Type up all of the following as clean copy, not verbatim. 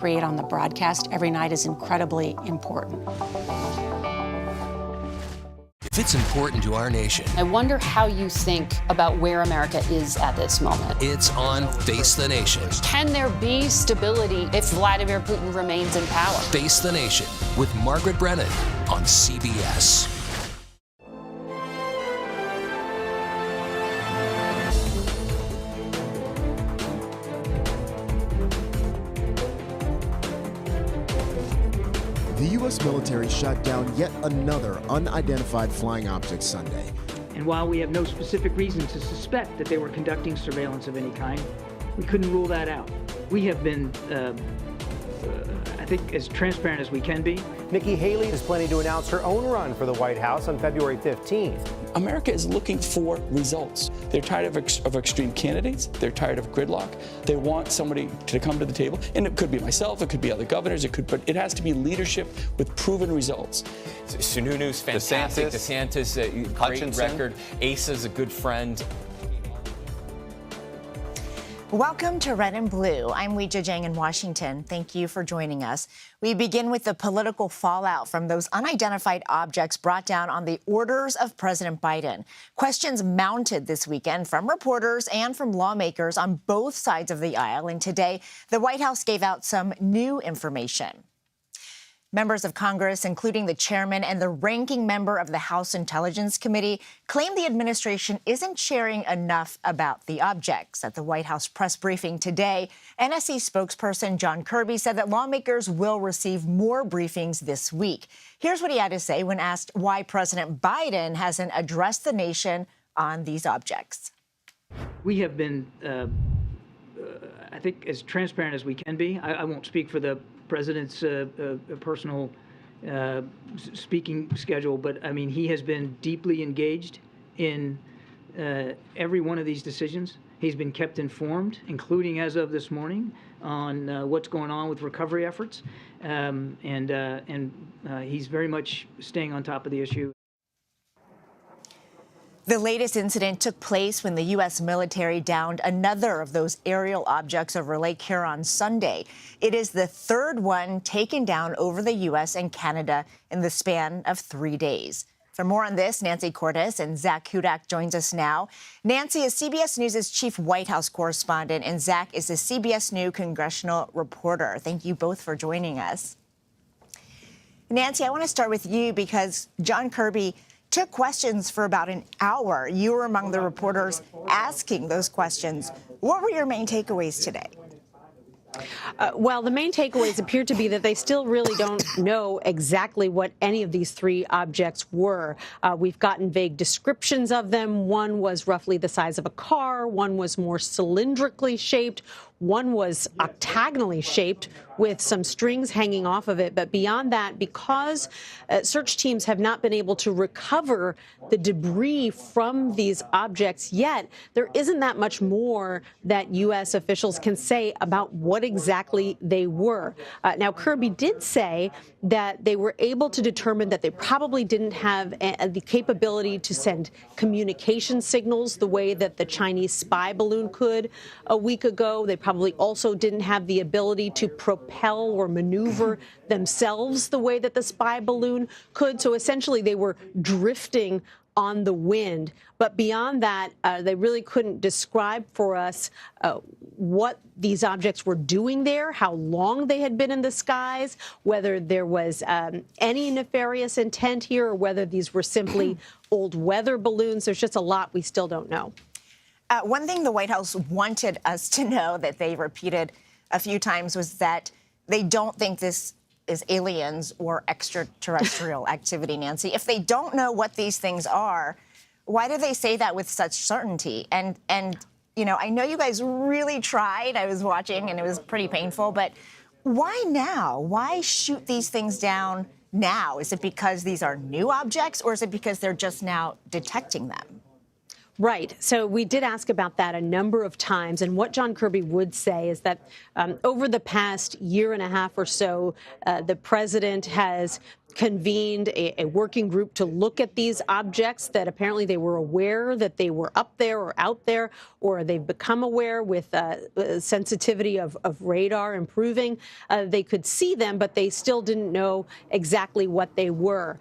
create on the broadcast every night is incredibly important. If it's important to our nation, I wonder how you think about where America is at this moment. it's on Face the Nation. Can there be stability if Vladimir Putin remains in power? Face the Nation with Margaret Brennan on CBS. The U.S. military shot down yet another unidentified flying object Sunday. And while we have no specific reason to suspect that they were conducting surveillance of any kind, we couldn't rule that out. We have been, I think, as transparent as we can be. Nikki Haley is planning to announce her own run for the White House on February 15th. America is looking for results. They're tired of extreme candidates. They're tired of gridlock. They want somebody to come to the table. And it could be myself, it could be other governors, but it has to be leadership with proven results. Sununu's fantastic. DeSantis, great Hutchinson. record. Asa's a good friend. Welcome to Red and Blue. I'm Weijia Jiang in Washington. Thank you for joining us. We begin with the political fallout from those unidentified objects brought down on the orders of President Biden. Questions mounted this weekend from reporters and from lawmakers on both sides of the aisle. And today, the White House gave out some new information. Members of Congress, including the chairman and the ranking member of the House Intelligence Committee, claim the administration isn't sharing enough about the objects. At the White House press briefing today, NSC spokesperson John Kirby said that lawmakers will receive more briefings this week. Here's what he had to say when asked why President Biden hasn't addressed the nation on these objects. We have been, I think, as transparent as we can be. I won't speak for the president's personal speaking schedule, but I mean, he has been deeply engaged in every one of these decisions. He's been kept informed, including as of this morning, on what's going on with recovery efforts, and he's very much staying on top of the issue. The latest incident took place when the U.S. military downed another of those aerial objects over Lake Huron Sunday. It is the third one taken down over the U.S. and Canada in the span of 3 days. For more on this, Nancy Cordes and Zach Hudak joins us now. Nancy is CBS News' chief White House correspondent, and Zach is the CBS News congressional reporter. Thank you both for joining us. Nancy, I want to start with you because John Kirby took questions for about an hour. You were among the reporters asking those questions. What were your main takeaways today? Well, the main takeaways appear to be that they still really don't know exactly what any of these three objects were. We've gotten vague descriptions of them. One was roughly the size of a car. One was more cylindrically shaped. One was octagonally shaped with some strings hanging off of it. But beyond that, because search teams have not been able to recover the debris from these objects yet, there isn't that much more that U.S. officials can say about what exactly they were. Now, Kirby did say that they were able to determine that they probably didn't have the capability to send communication signals the way that the Chinese spy balloon could a week ago. They probably also didn't have the ability to propel or maneuver themselves the way that the spy balloon could. So essentially, they were drifting on the wind. But beyond that, they really couldn't describe for us what these objects were doing there, how long they had been in the skies, whether there was any nefarious intent here, or whether these were simply old weather balloons. There's just a lot we still don't know. One thing the White House wanted us to know that they repeated a few times was that they don't think this is aliens or extraterrestrial activity, Nancy. If they don't know what these things are, why do they say that with such certainty? And you know, I know you guys really tried. I was watching, and it was pretty painful. But why now? Why shoot these things down now? Is it because these are new objects, or is it because they're just now detecting them? Right. So we did ask about that a number of times. And what John Kirby would say is that over the past year and a half or so, the president has convened a working group to look at these objects that apparently they were aware that they were up there or out there, or they've become aware with sensitivity of radar improving. They could see them, but they still didn't know exactly what they were.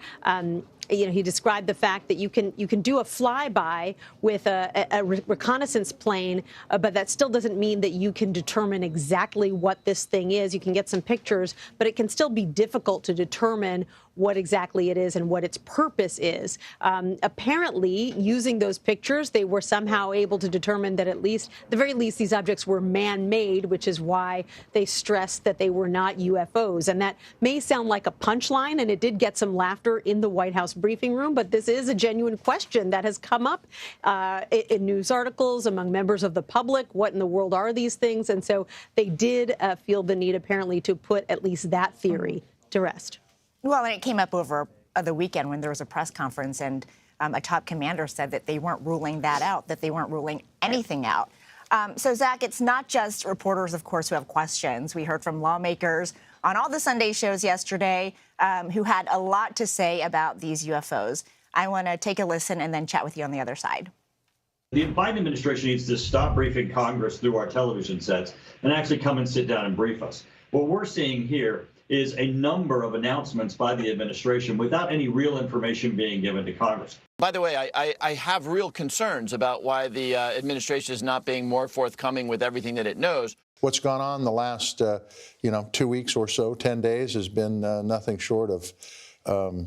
He described the fact that you can do a flyby with a reconnaissance plane, but that still doesn't mean that you can determine exactly what this thing is. You can get some pictures, but it can still be difficult to determine what exactly it is and what its purpose is. Apparently, using those pictures, they were somehow able to determine that at the very least, these objects were man-made, which is why they stressed that they were not UFOs. And that may sound like a punchline, and it did get some laughter in the White House briefing room, but this is a genuine question that has come up in news articles among members of the public. What in the world are these things? And so they did feel the need, apparently, to put at least that theory to rest. Well, and it came up over the weekend when there was a press conference, and a top commander said that they weren't ruling that out, that they weren't ruling anything out. So, Zach, it's not just reporters, of course, who have questions. We heard from lawmakers on all the Sunday shows yesterday who had a lot to say about these UFOs. I want to take a listen and then chat with you on the other side. The Biden administration needs to stop briefing Congress through our television sets and actually come and sit down and brief us. What we're seeing here is a number of announcements by the administration without any real information being given to Congress. By the way, I have real concerns about why the administration is not being more forthcoming with everything that it knows. What's gone on the last, 2 weeks or so, 10 days, has been nothing short of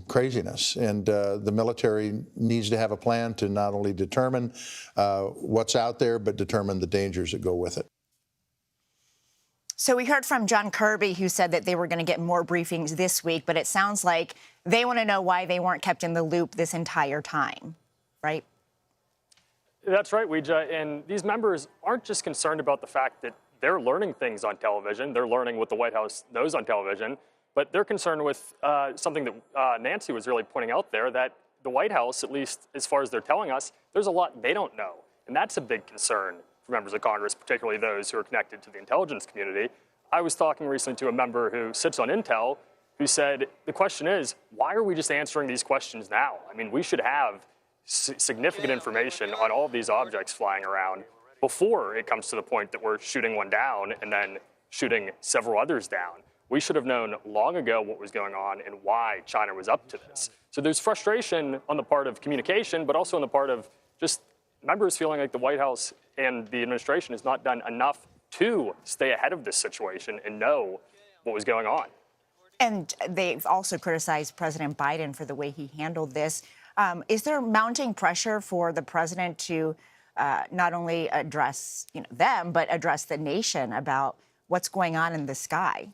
craziness. And the military needs to have a plan to not only determine what's out there, but determine the dangers that go with it. So we heard from John Kirby, who said that they were going to get more briefings this week, but it sounds like they want to know why they weren't kept in the loop this entire time, right? That's right, Weija. And these members aren't just concerned about the fact that they're learning things on television. They're learning what the White House knows on television. But they're concerned with something that Nancy was really pointing out there, that the White House, at least as far as they're telling us, there's a lot they don't know. And that's a big concern for members of Congress, particularly those who are connected to the intelligence community. I was talking recently to a member who sits on Intel who said, the question is, why are we just answering these questions now? I mean, we should have significant information on all of these objects flying around before it comes to the point that we're shooting one down and then shooting several others down. We should have known long ago what was going on and why China was up to this. So there's frustration on the part of communication, but also on the part of just members feeling like the White House and the administration has not done enough to stay ahead of this situation and know what was going on. And they've also criticized President Biden for the way he handled this. Is there mounting pressure for the president to not only address them, but address the nation about what's going on in the sky?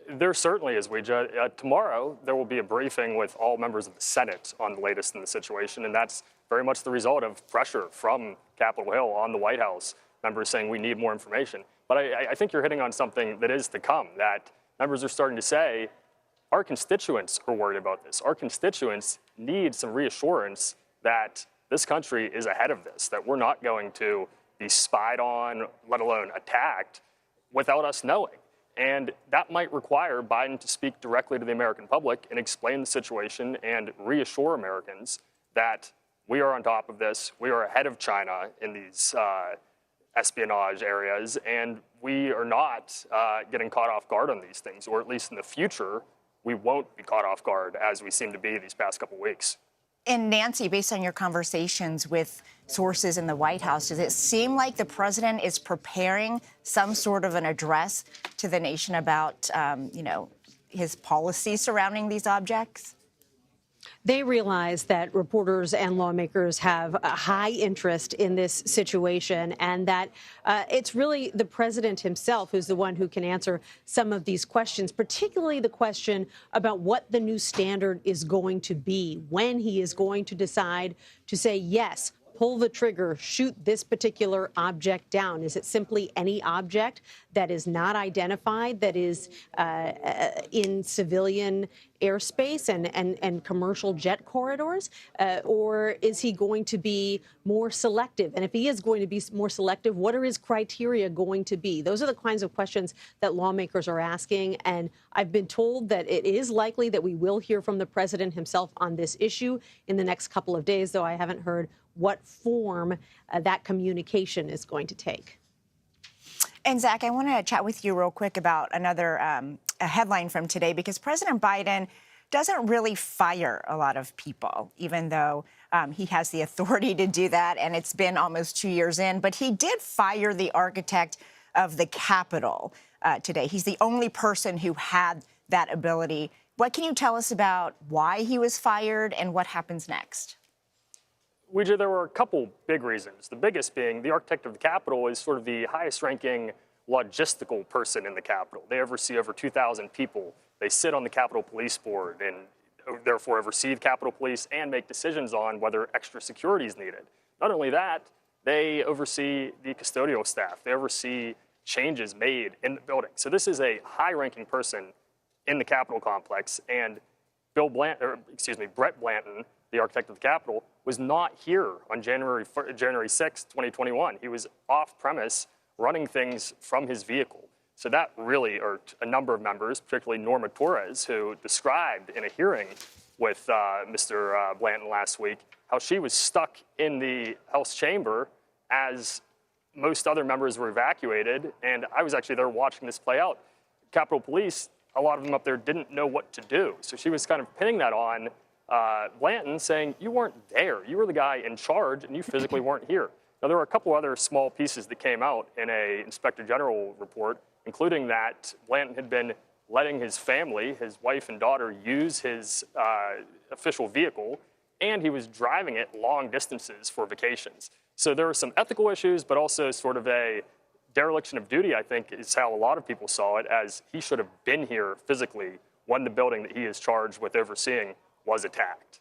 There certainly is, Weija. Tomorrow, there will be a briefing with all members of the Senate on the latest in the situation, and that's very much the result of pressure from Capitol Hill on the White House, members saying we need more information. But I think you're hitting on something that is to come, that members are starting to say, our constituents are worried about this. Our constituents need some reassurance that this country is ahead of this, that we're not going to be spied on, let alone attacked, without us knowing. And that might require Biden to speak directly to the American public and explain the situation and reassure Americans that we are on top of this, we are ahead of China in these espionage areas, and we are not getting caught off guard on these things, or at least in the future, we won't be caught off guard as we seem to be these past couple weeks. And Nancy, based on your conversations with sources in the White House, does it seem like the president is preparing some sort of an address to the nation about, his policy surrounding these objects? They realize that reporters and lawmakers have a high interest in this situation, and that it's really the president himself who's the one who can answer some of these questions, particularly the question about what the new standard is going to be, when he is going to decide to say, yes, pull the trigger, shoot this particular object down? Is it simply any object that is not identified, that is in civilian airspace and commercial jet corridors? Or is he going to be more selective? And if he is going to be more selective, what are his criteria going to be? Those are the kinds of questions that lawmakers are asking. And I've been told that it is likely that we will hear from the president himself on this issue in the next couple of days, though I haven't heard what form that communication is going to take. And Zach, I want to chat with you real quick about another a headline from today, because President Biden doesn't really fire a lot of people, even though he has the authority to do that, and it's been almost 2 years in. But he did fire the architect of the Capitol today. He's the only person who had that ability. What can you tell us about why he was fired and what happens next? Ouija, there were a couple big reasons. The biggest being the architect of the Capitol is sort of the highest-ranking logistical person in the Capitol. They oversee over 2,000 people. They sit on the Capitol Police Board and therefore oversee the Capitol Police and make decisions on whether extra security is needed. Not only that, they oversee the custodial staff. They oversee changes made in the building. So this is a high-ranking person in the Capitol complex, and Brett Blanton, the architect of the Capitol, was not here on January 6, 2021. He was off-premise running things from his vehicle. So that really irked a number of members, particularly Norma Torres, who described in a hearing with Mr. Blanton last week how she was stuck in the House chamber as most other members were evacuated. And I was actually there watching this play out. Capitol Police, a lot of them up there didn't know what to do. So she was kind of pinning that on Blanton, saying, you weren't there. You were the guy in charge, and you physically weren't here. Now, there were a couple other small pieces that came out in a Inspector General report, including that Blanton had been letting his family, his wife and daughter, use his official vehicle, and he was driving it long distances for vacations. So there were some ethical issues, but also sort of a dereliction of duty, I think, is how a lot of people saw it, as he should have been here physically when the building that he is charged with overseeing was attacked.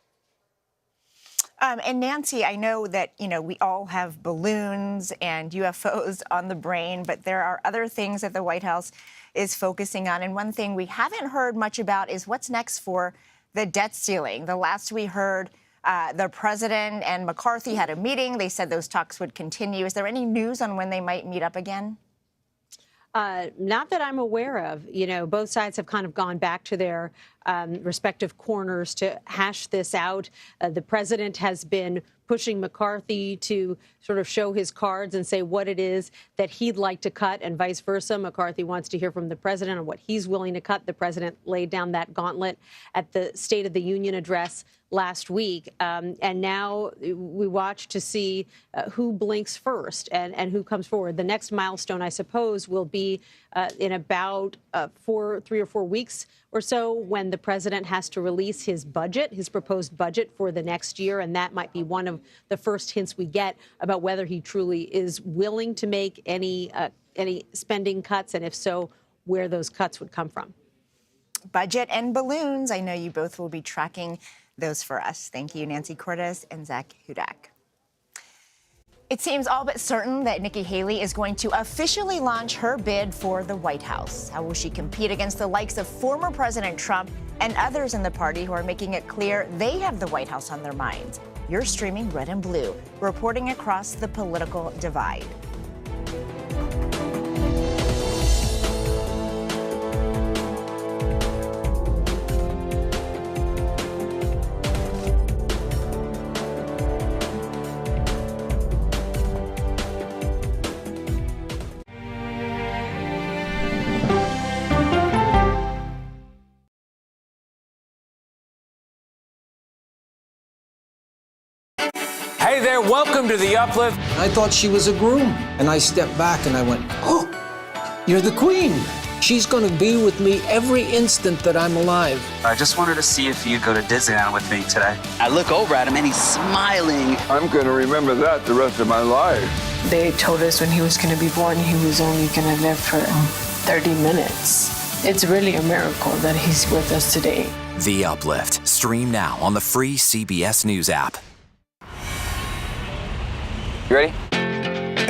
And Nancy, I know that, we all have balloons and UFOs on the brain, but there are other things that the White House is focusing on. And one thing we haven't heard much about is what's next for the debt ceiling. The last we heard, the president and McCarthy had a meeting. They said those talks would continue. Is there any news on when they might meet up again? Not that I'm aware of. Both sides have kind of gone back to their respective corners to hash this out. The president has been pushing McCarthy to sort of show his cards and say what it is that he'd like to cut, and vice versa. McCarthy wants to hear from the president on what he's willing to cut. The president laid down that gauntlet at the State of the Union address last week. And now we watch to see who blinks first and who comes forward. The next milestone, I suppose, will be in about 3 or 4 weeks or so, when the president has to release his budget, his proposed budget for the next year. And that might be one of the first hints we get about whether he truly is willing to make any spending cuts, and if so, where those cuts would come from. Budget and balloons. I know you both will be tracking those for us. Thank you, Nancy Cordes and Zach Hudak. It seems all but certain that Nikki Haley is going to officially launch her bid for the White House. How will she compete against the likes of former President Trump and others in the party who are making it clear they have the White House on their minds? You're streaming Red and Blue, reporting across the political divide. Hey there, welcome to The Uplift. I thought she was a groom, and I stepped back and I went, oh, you're the queen. She's going to be with me every instant that I'm alive. I just wanted to see if you'd go to Disneyland with me today. I look over at him and he's smiling. I'm going to remember that the rest of my life. They told us when he was going to be born, he was only going to live for 30 minutes. It's really a miracle that he's with us today. The Uplift. Stream now on the free CBS News app. You ready?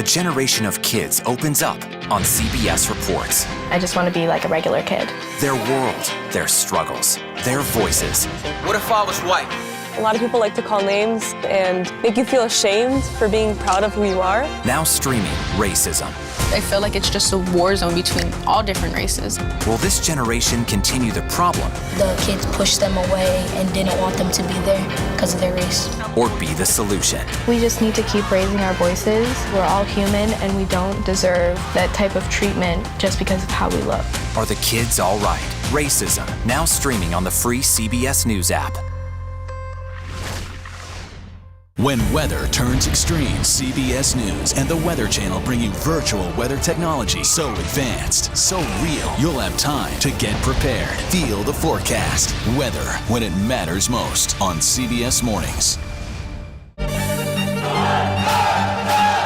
A generation of kids opens up on CBS Reports. I just want to be like a regular kid. Their world, their struggles, their voices. What if I was white? A lot of people like to call names and make you feel ashamed for being proud of who you are. Now streaming racism. I feel like it's just a war zone between all different races. Will this generation continue the problem? The kids pushed them away and didn't want them to be there because of their race. Or be the solution? We just need to keep raising our voices. We're all human and we don't deserve that type of treatment just because of how we look. Are the kids all right? Racism, now streaming on the free CBS News app. When weather turns extreme, CBS News and the Weather Channel bring you virtual weather technology so advanced, so real, you'll have time to get prepared. Feel the forecast. Weather when it matters most on CBS Mornings.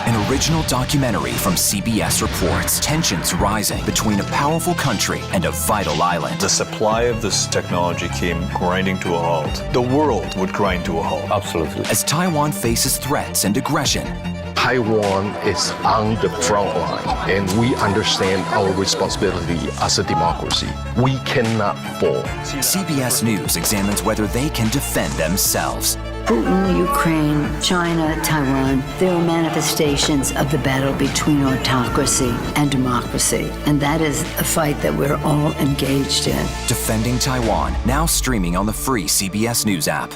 An original documentary from CBS reports tensions rising between a powerful country and a vital island. The supply of this technology came grinding to a halt. The world would grind to a halt. Absolutely. As Taiwan faces threats and aggression, Taiwan is on the front line, and we understand our responsibility as a democracy. We cannot fall. CBS News examines whether they can defend themselves. Putin, Ukraine, China, Taiwan, there are manifestations of the battle between autocracy and democracy. And that is a fight that we're all engaged in. Defending Taiwan, now streaming on the free CBS News app.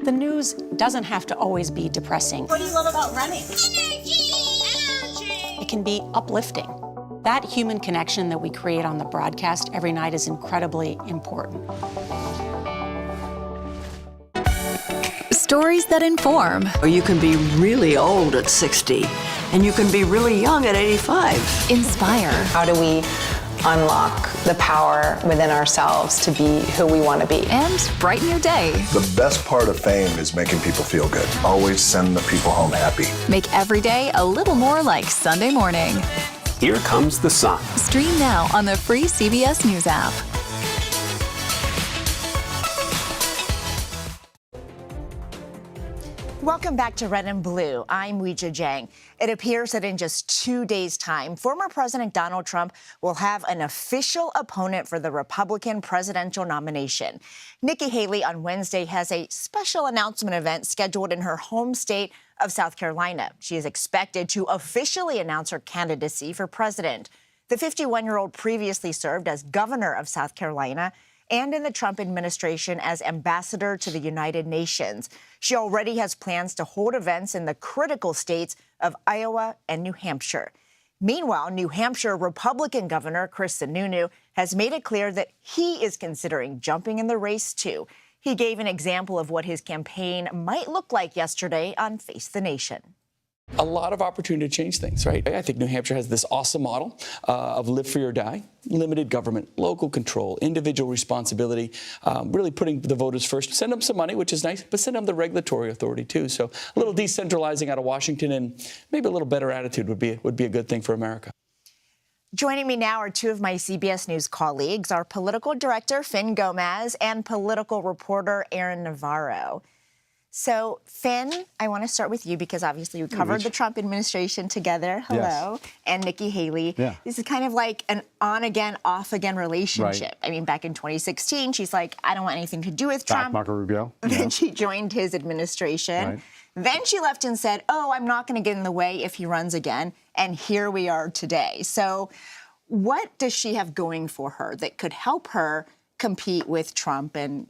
The news doesn't have to always be depressing. What do you love about running? It can be uplifting. That human connection that we create on the broadcast every night is incredibly important. Stories that inform. You can be really old at 60, and you can be really young at 85. Inspire. How do we unlock the power within ourselves to be who we want to be? And brighten your day. The best part of fame is making people feel good. Always send the people home happy. Make every day a little more like Sunday morning. Here comes the sun. Stream now on the free CBS News app. Welcome back to Red and Blue. I'm Weijia Jiang. It appears that in just 2 days' time, former President Donald Trump will have an official opponent for the Republican presidential nomination. Nikki Haley on Wednesday has a special announcement event scheduled in her home state of South Carolina. She is expected to officially announce her candidacy for president. The 51-year-old previously served as governor of South Carolina and in the Trump administration as ambassador to the United Nations. She already has plans to hold events in the critical states of Iowa and New Hampshire. Meanwhile, New Hampshire Republican Governor Chris Sununu has made it clear that he is considering jumping in the race, too. He gave an example of what his campaign might look like yesterday on Face the Nation. A lot of opportunity to change things, right? I think New Hampshire has this awesome model of live free or die, limited government, local control, individual responsibility, really putting the voters first. Send them some money, which is nice, but send them the regulatory authority too. So a little decentralizing out of Washington and maybe a little better attitude would be a good thing for America. Joining me now are two of my CBS News colleagues, our political director, Finn Gomez, and political reporter, Aaron Navarro. So, Finn, I want to start with you because obviously we covered the Trump administration together. Hello. Yes. And Nikki Haley. Yeah. This is kind of like an on-again, off-again relationship. Right. I mean, back in 2016, she's like, I don't want anything to do with Trump. Marco Rubio. Then she joined his administration. Right. Then she left and said, oh, I'm not going to get in the way if he runs again. And here we are today. So what does she have going for her that could help her compete with Trump and,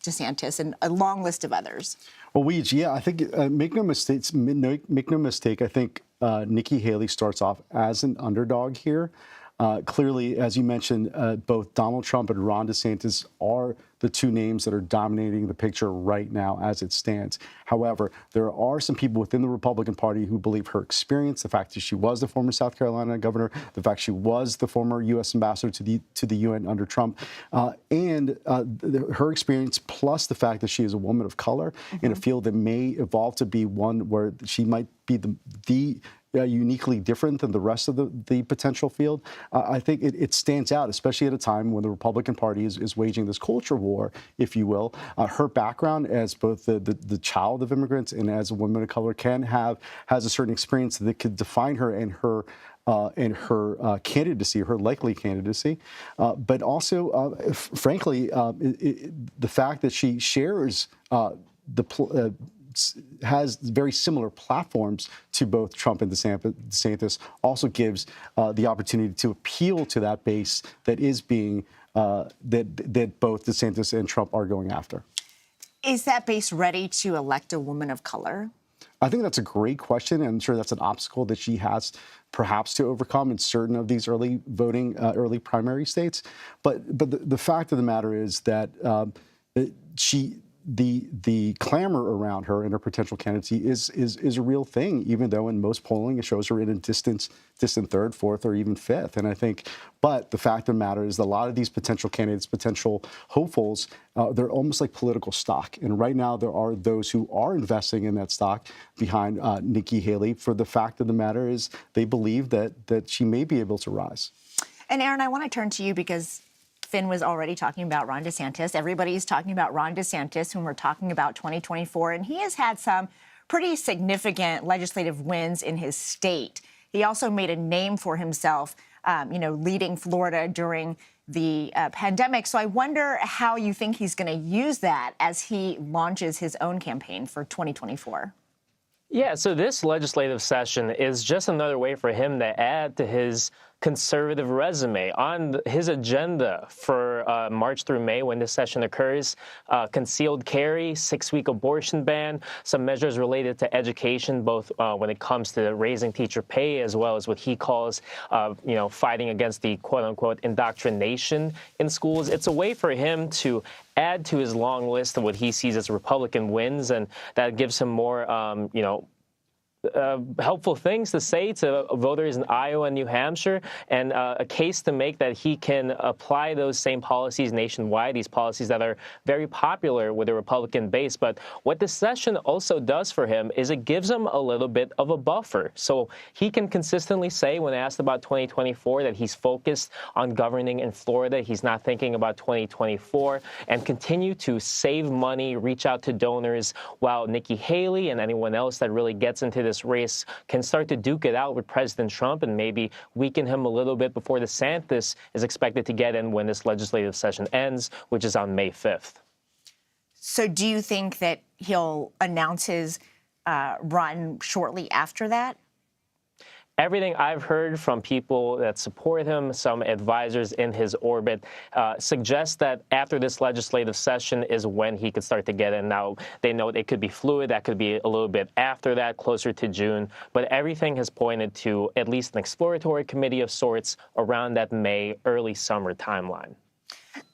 DeSantis and a long list of others? Well, I think make no mistake. I think Nikki Haley starts off as an underdog here. Clearly, as you mentioned, both Donald Trump and Ron DeSantis are the two names that are dominating the picture right now as it stands. However, there are some people within the Republican Party who believe her experience, the fact that she was the former South Carolina governor, the fact she was the former U.S. ambassador to the UN under Trump, and her experience plus the fact that she is a woman of color in a field that may evolve to be one where she might be the uniquely different than the rest of the potential field, I think it stands out, especially at a time when the Republican Party is waging this culture war, if you will. Her background as both the child of immigrants and as a woman of color has a certain experience that could define her and her candidacy, her likely candidacy, but also, frankly, the fact that she shares has very similar platforms to both Trump and DeSantis also gives the opportunity to appeal to that base that is being that both DeSantis and Trump are going after. Is that base ready to elect a woman of color? I think that's a great question, and I'm sure that's an obstacle that she has perhaps to overcome in certain of these early voting, early primary states. But the fact of the matter is that the clamor around her and her potential candidacy is a real thing, even though in most polling it shows her in a distant third, fourth, or even fifth. And I think, but the fact of the matter is that a lot of these potential candidates, potential hopefuls, they're almost like political stock. And right now there are those who are investing in that stock behind Nikki Haley. For the fact of the matter is they believe that she may be able to rise. And Aaron, I want to turn to you because Finn was already talking about Ron DeSantis. Everybody's talking about Ron DeSantis when we're talking about 2024, and he has had some pretty significant legislative wins in his state. He also made a name for himself, leading Florida during the pandemic. So I wonder how you think he's going to use that as he launches his own campaign for 2024. Yeah, so this legislative session is just another way for him to add to his conservative resume. On his agenda for March through May, when this session occurs, concealed carry, 6-week abortion ban, some measures related to education, both when it comes to raising teacher pay, as well as what he calls, fighting against the quote-unquote indoctrination in schools. It's a way for him to add to his long list of what he sees as Republican wins, and that gives him more, helpful things to say to voters in Iowa and New Hampshire, and a case to make that he can apply those same policies nationwide, these policies that are very popular with the Republican base. But what this session also does for him is it gives him a little bit of a buffer. So he can consistently say, when asked about 2024, that he's focused on governing in Florida. He's not thinking about 2024, and continue to save money, reach out to donors, while Nikki Haley and anyone else that really gets into this race can start to duke it out with President Trump and maybe weaken him a little bit before DeSantis is expected to get in when this legislative session ends, which is on May 5th. So do you think that he'll announce his run shortly after that? Everything I've heard from people that support him, some advisors in his orbit, suggest that after this legislative session is when he could start to get in. Now, they know it could be fluid. That could be a little bit after that, closer to June. But everything has pointed to at least an exploratory committee of sorts around that May, early summer timeline.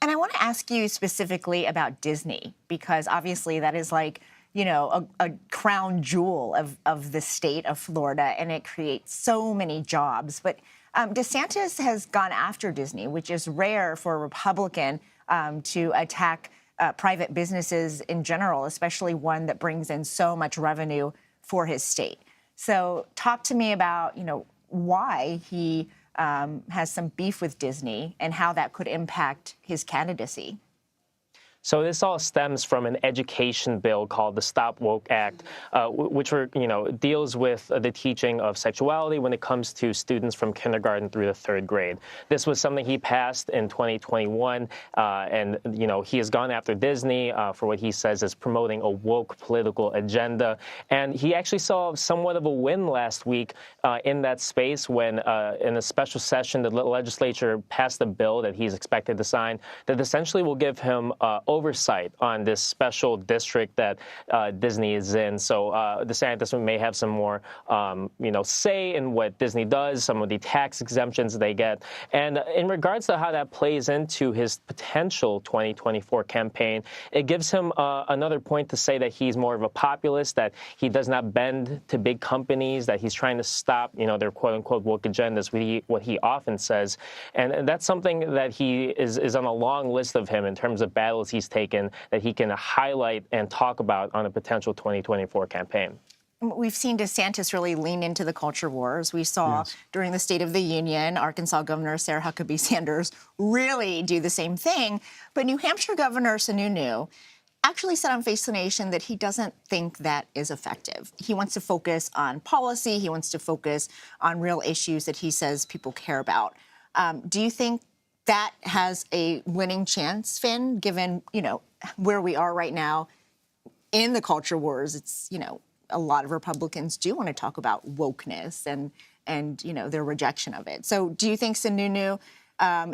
And I want to ask you specifically about Disney, because obviously that is like, a crown jewel of the state of Florida, and it creates so many jobs. But DeSantis has gone after Disney, which is rare for a Republican to attack private businesses in general, especially one that brings in so much revenue for his state. So talk to me about, why he has some beef with Disney and how that could impact his candidacy. So this all stems from an education bill called the Stop Woke Act, which deals with the teaching of sexuality when it comes to students from kindergarten through the 3rd grade. This was something he passed in 2021, and he has gone after Disney for what he says is promoting a woke political agenda. And he actually saw somewhat of a win last week in that space when, in a special session, the legislature passed a bill that he's expected to sign that essentially will give him oversight on this special district that Disney is in. So DeSantis may have some more, say in what Disney does, some of the tax exemptions they get. And in regards to how that plays into his potential 2024 campaign, it gives him another point to say that he's more of a populist, that he does not bend to big companies, that he's trying to stop, their quote-unquote woke agendas, what he often says. And that's something that he is on a long list of him in terms of battles he's taken that he can highlight and talk about on a potential 2024 campaign. we've seen DeSantis really lean into the culture wars. We saw during the State of the Union, Arkansas Governor Sarah Huckabee Sanders really do the same thing. But New Hampshire Governor Sununu actually said on Face the Nation that he doesn't think that is effective. He wants to focus on policy. He wants to focus on real issues that he says people care about. Do you think that has a winning chance, Finn, given, where we are right now in the culture wars? It's, a lot of Republicans do want to talk about wokeness and their rejection of it. So do you think Sununu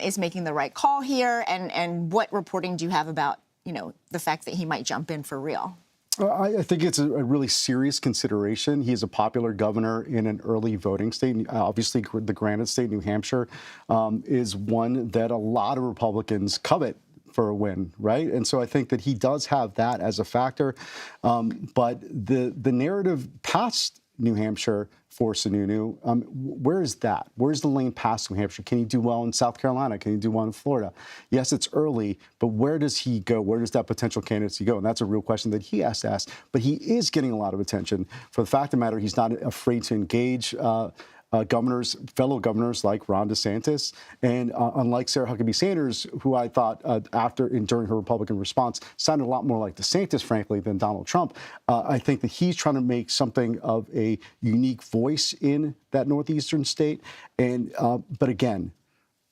is making the right call here? And what reporting do you have about, the fact that he might jump in for real? I think it's a really serious consideration. He is a popular governor in an early voting state. Obviously, the Granite State, New Hampshire, is one that a lot of Republicans covet for a win, right? And so I think that he does have that as a factor. But the narrative past New Hampshire for Sununu, where is that? Where's the lane past New Hampshire? Can he do well in South Carolina? Can he do well in Florida? Yes, it's early, but where does he go? Where does that potential candidacy go? And that's a real question that he has to ask. But he is getting a lot of attention. For the fact of the matter, he's not afraid to engage fellow governors like Ron DeSantis, and unlike Sarah Huckabee Sanders, who I thought during her Republican response sounded a lot more like DeSantis, frankly, than Donald Trump. I think that he's trying to make something of a unique voice in that northeastern state, and but again,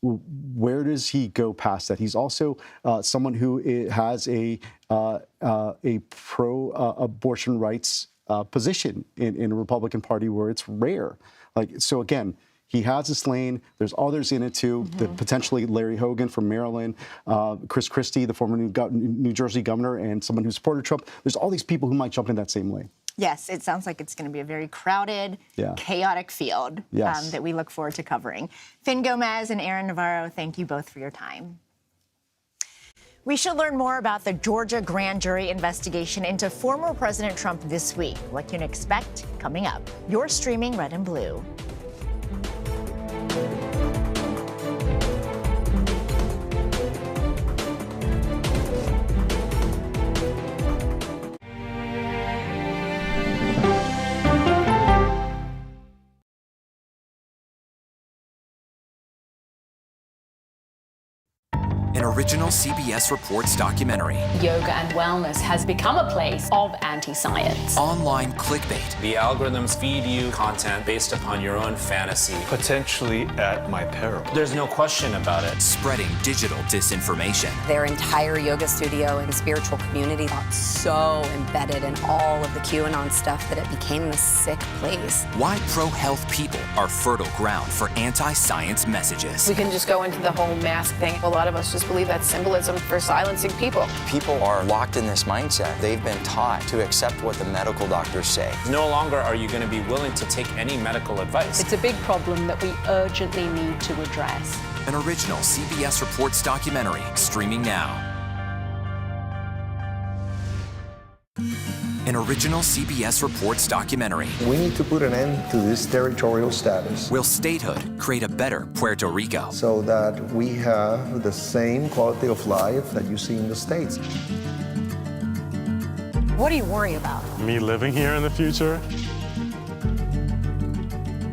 where does he go past that? He's also someone who has a pro-abortion rights position in a Republican Party where it's rare. So again, he has this lane. There's others in it too. Potentially Larry Hogan from Maryland, Chris Christie, the former New Jersey governor, and someone who supported Trump. There's all these people who might jump in that same lane. Yes, it sounds like it's going to be a very crowded, chaotic field that we look forward to covering. Finn Gomez and Aaron Navarro, thank you both for your time. We should learn more about the Georgia grand jury investigation into former President Trump this week. What can you expect coming up? You're streaming Red and Blue. An original CBS Reports documentary. Yoga and wellness has become a place of anti-science. Online clickbait. The algorithms feed you content based upon your own fantasy. Potentially at my peril. There's no question about it. Spreading digital disinformation. Their entire yoga studio and spiritual community got so embedded in all of the QAnon stuff that it became this sick place. Why pro-health people are fertile ground for anti-science messages. We can just go into the whole mask thing. A lot of us just believe that's symbolism for silencing people. People are locked in this mindset. They've been taught to accept what the medical doctors say. No longer are you going to be willing to take any medical advice. It's a big problem that we urgently need to address. An original CBS Reports documentary streaming now. An original CBS Reports documentary. We need to put an end to this territorial status. Will statehood create a better Puerto Rico? So that we have the same quality of life that you see in the States. What do you worry about? Me living here in the future.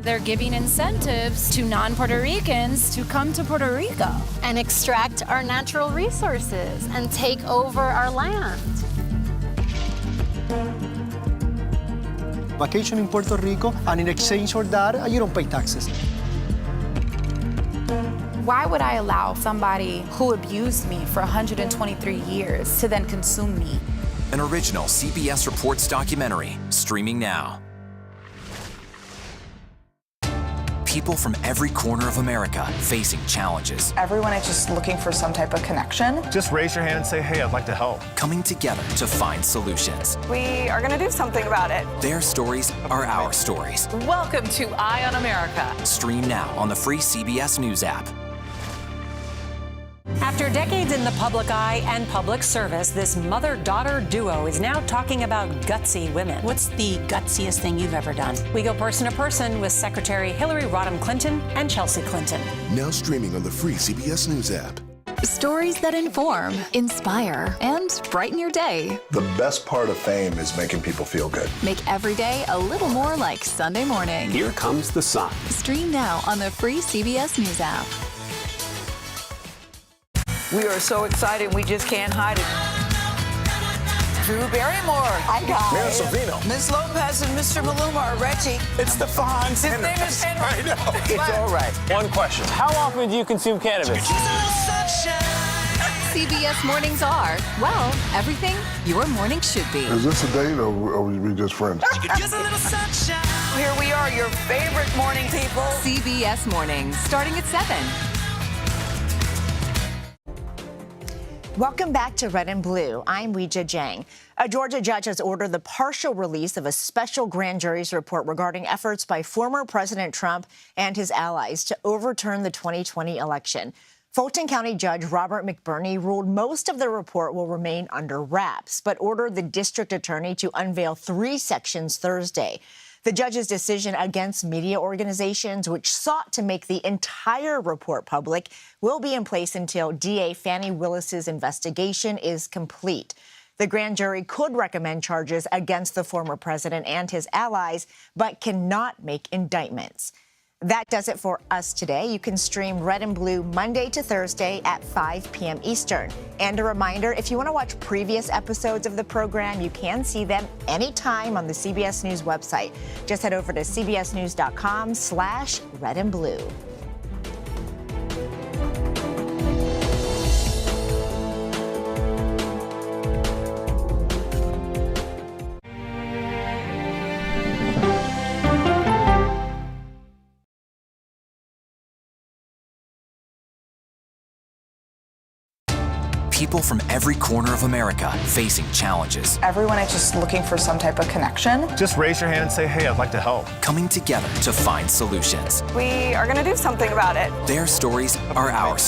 They're giving incentives to non-Puerto Ricans to come to Puerto Rico and extract our natural resources and take over our land. Vacation in Puerto Rico, and in exchange for that, you don't pay taxes. Why would I allow somebody who abused me for 123 years to then consume me? An original CBS Reports documentary streaming now. People from every corner of America facing challenges. Everyone is just looking for some type of connection. Just raise your hand and say, hey, I'd like to help. Coming together to find solutions. We are going to do something about it. Their stories are our stories. Welcome to Eye on America. Stream now on the free CBS News app. After decades in the public eye and public service, this mother-daughter duo is now talking about gutsy women. What's the gutsiest thing you've ever done? We go person to person with Secretary Hillary Rodham Clinton and Chelsea Clinton. Now streaming on the free CBS News app. Stories that inform, inspire, and brighten your day. The best part of fame is making people feel good. Make every day a little more like Sunday morning. Here comes the sun. Stream now on the free CBS News app. We are so excited, we just can't hide it. Drew Barrymore. Hi, guys. Mayor Savino. Miss Lopez and Mr. Maluma are Reggie. It's the Fonz. His name is Henry. I know. It's all right. One question. How often do you consume cannabis? CBS Mornings are, well, everything your morning should be. Is this a date or are we just friends? Here we are, your favorite morning people. CBS Mornings, starting at 7. Welcome back to Red and Blue. I'm Weijia Jiang. A Georgia judge has ordered the partial release of a special grand jury's report regarding efforts by former President Trump and his allies to overturn the 2020 election. Fulton County Judge Robert McBurney ruled most of the report will remain under wraps, but ordered the district attorney to unveil 3 sections Thursday. The judge's decision against media organizations, which sought to make the entire report public, will be in place until DA Fannie Willis's investigation is complete. The grand jury could recommend charges against the former president and his allies, but cannot make indictments. That does it for us today. You can stream Red and Blue Monday to Thursday at 5 p.m. Eastern. And a reminder, if you want to watch previous episodes of the program, you can see them anytime on the CBS News website. Just head over to cbsnews.com/red and blue. People from every corner of America facing challenges. Everyone is just looking for some type of connection. Just raise your hand and say, hey, I'd like to help. Coming together to find solutions. We are going to do something about it. Their stories are our stories.